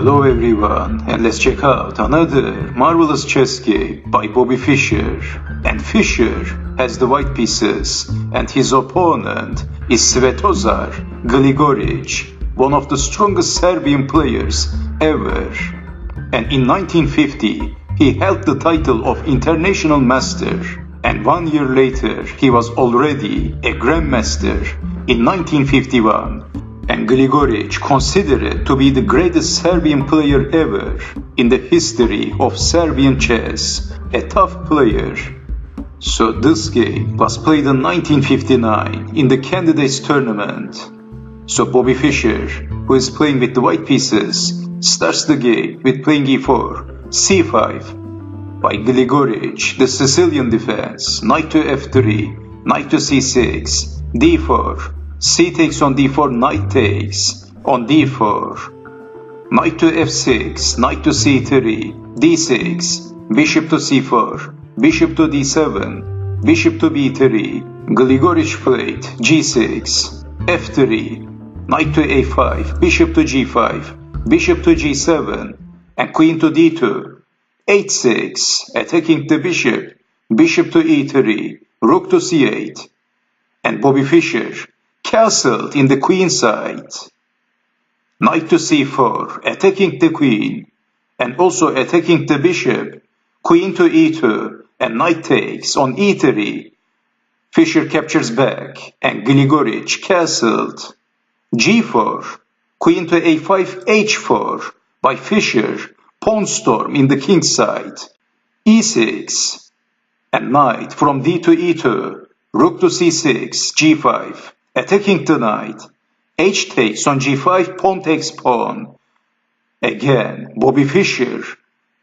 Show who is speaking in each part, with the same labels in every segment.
Speaker 1: Hello everyone, and let's check out another marvelous chess game by Bobby Fischer. And Fischer has the white pieces, and his opponent is Svetozar Gligoric, one of the strongest Serbian players ever. And in 1950, he held the title of International Master, and 1 year later he was already a Grandmaster in 1951. And Gligoric considered to be the greatest Serbian player ever in the history of Serbian chess, a tough player. So this game was played in 1959 in the Candidates Tournament. So Bobby Fischer, who is playing with the white pieces, starts the game with playing e4, c5. By Gligoric, the Sicilian defense, knight to f3, knight to c6, d4, c takes on d4, knight takes on d4, knight to f6, knight to c3, d6, bishop to c4, bishop to d7, bishop to b3, Gligoric played g6, f3, knight to a5, bishop to g5, bishop to g7, and queen to d2, h6, attacking the bishop, bishop to e3, rook to c8, and Bobby Fischer castled in the queen side. Knight to c4, attacking the queen, and also attacking the bishop, queen to e2, and knight takes on e3. Fischer captures back, and Gligoric castled. g4, queen to a5, h4, by Fischer, pawn storm in the king side. e6, and knight from d to e2, rook to c6, g5, attacking the knight, h takes on g5, pawn takes pawn. Again, Bobby Fischer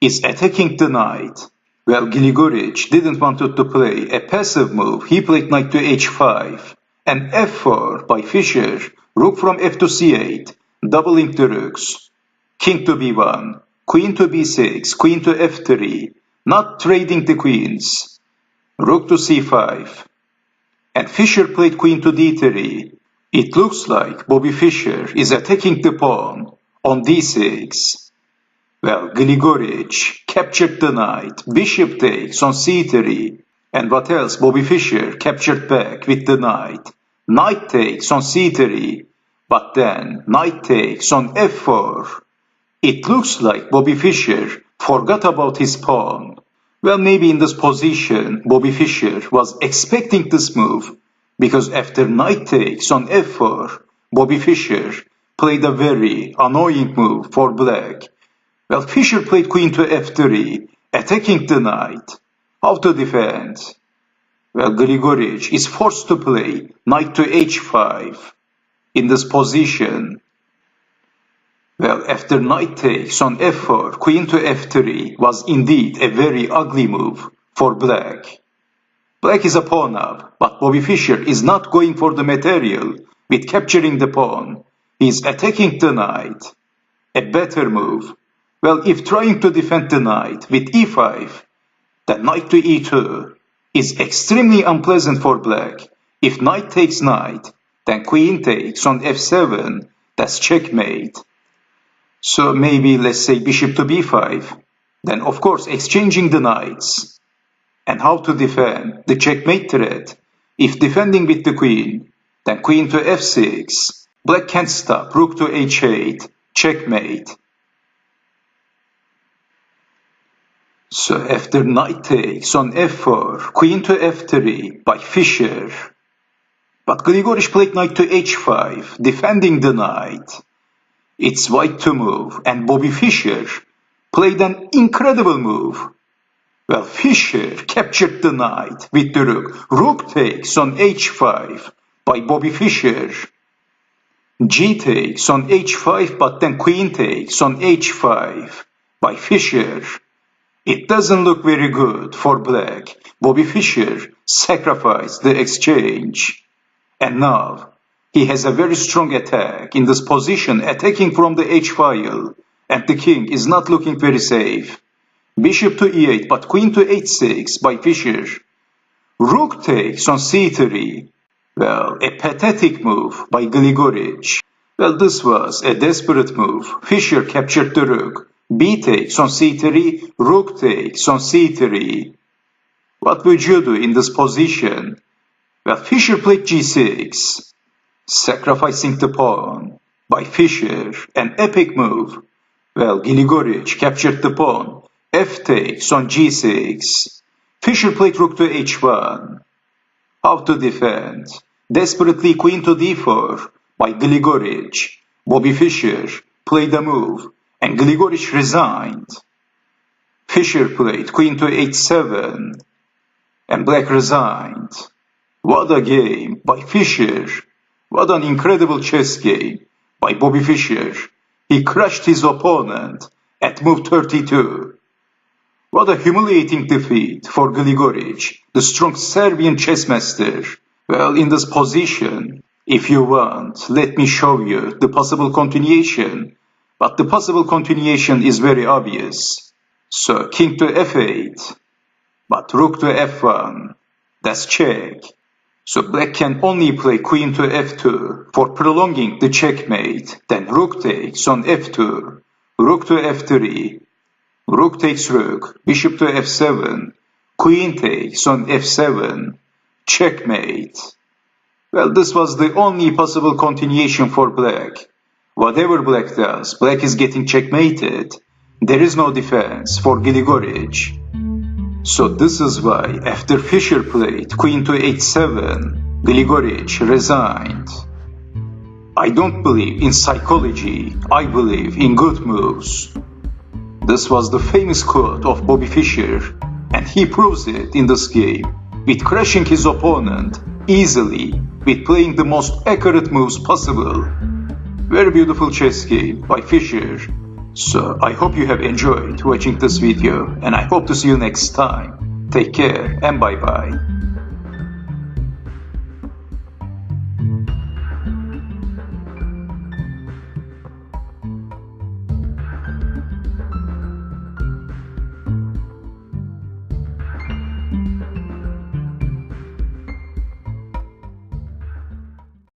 Speaker 1: is attacking the knight. Well, Gligoric didn't want to play a passive move. He played knight to h5 and f4 by Fischer, rook from f to c8, doubling the rooks, king to b1, queen to b6, queen to f3, not trading the queens, rook to c5. And Fischer played queen to d3. It looks like Bobby Fischer is attacking the pawn on d6. Well, Gligoric captured the knight, bishop takes on c3. And what else? Bobby Fischer captured back with the knight. Knight takes on c3, but then knight takes on f4. It looks like Bobby Fischer forgot about his pawn. Well, maybe in this position, Bobby Fischer was expecting this move, because after knight takes on f4, Bobby Fischer played a very annoying move for black. Well, Fischer played queen to f3, attacking the knight. How to defend? Well, Gligoric is forced to play knight to h5 in this position. Well, after knight takes on f4, queen to f3 was indeed a very ugly move for black. Black is a pawn up, but Bobby Fischer is not going for the material with capturing the pawn. He is attacking the knight. A better move. Well, if trying to defend the knight with e5, then knight to e2 is extremely unpleasant for black. If knight takes knight, then queen takes on f7, that's checkmate. So maybe let's say bishop to b5, then of course exchanging the knights. And how to defend the checkmate threat? If defending with the queen, then queen to f6, black can't stop, rook to h8, checkmate. So after knight takes on f4, queen to f3 by Fischer. But Gligoric played knight to h5, defending the knight. It's white to move, and Bobby Fischer played an incredible move. Well, Fischer captured the knight with the rook. Rook takes on h5 by Bobby Fischer. G takes on h5, but then queen takes on h5 by Fischer. It doesn't look very good for black. Bobby Fischer sacrificed the exchange. And now he has a very strong attack in this position, attacking from the h-file, and the king is not looking very safe. Bishop to e8, but queen to h6 by Fischer. Rook takes on c3. Well, a pathetic move by Gligoric. Well, this was a desperate move. Fischer captured the rook. B takes on c3, rook takes on c3. What would you do in this position? Well, Fischer played g6, sacrificing the pawn. By Fischer, an epic move. Well, Gligoric captured the pawn. F takes on g6. Fischer played rook to h1. How to defend? Desperately queen to d4 by Gligoric. Bobby Fischer played a move, and Gligoric resigned. Fischer played queen to h7, and black resigned. What a game by Fischer. What an incredible chess game by Bobby Fischer. He crushed his opponent at move 32. What a humiliating defeat for Gligoric, the strong Serbian chess master. Well, in this position, if you want, let me show you the possible continuation. But the possible continuation is very obvious. So, king to f8, but rook to f1, that's check. So black can only play queen to f2 for prolonging the checkmate. Then rook takes on f2, rook to f3, rook takes rook, bishop to f7, queen takes on f7, checkmate. Well, this was the only possible continuation for black. Whatever black does, black is getting checkmated. There is no defense for Gligoric. So this is why after Fischer played queen to h7, Gligoric resigned. I don't believe in psychology, I believe in good moves. This was the famous quote of Bobby Fischer, and he proves it in this game, with crushing his opponent easily, with playing the most accurate moves possible. Very beautiful chess game by Fischer. So I hope you have enjoyed watching this video, and I hope to see you next time. Take care and bye bye.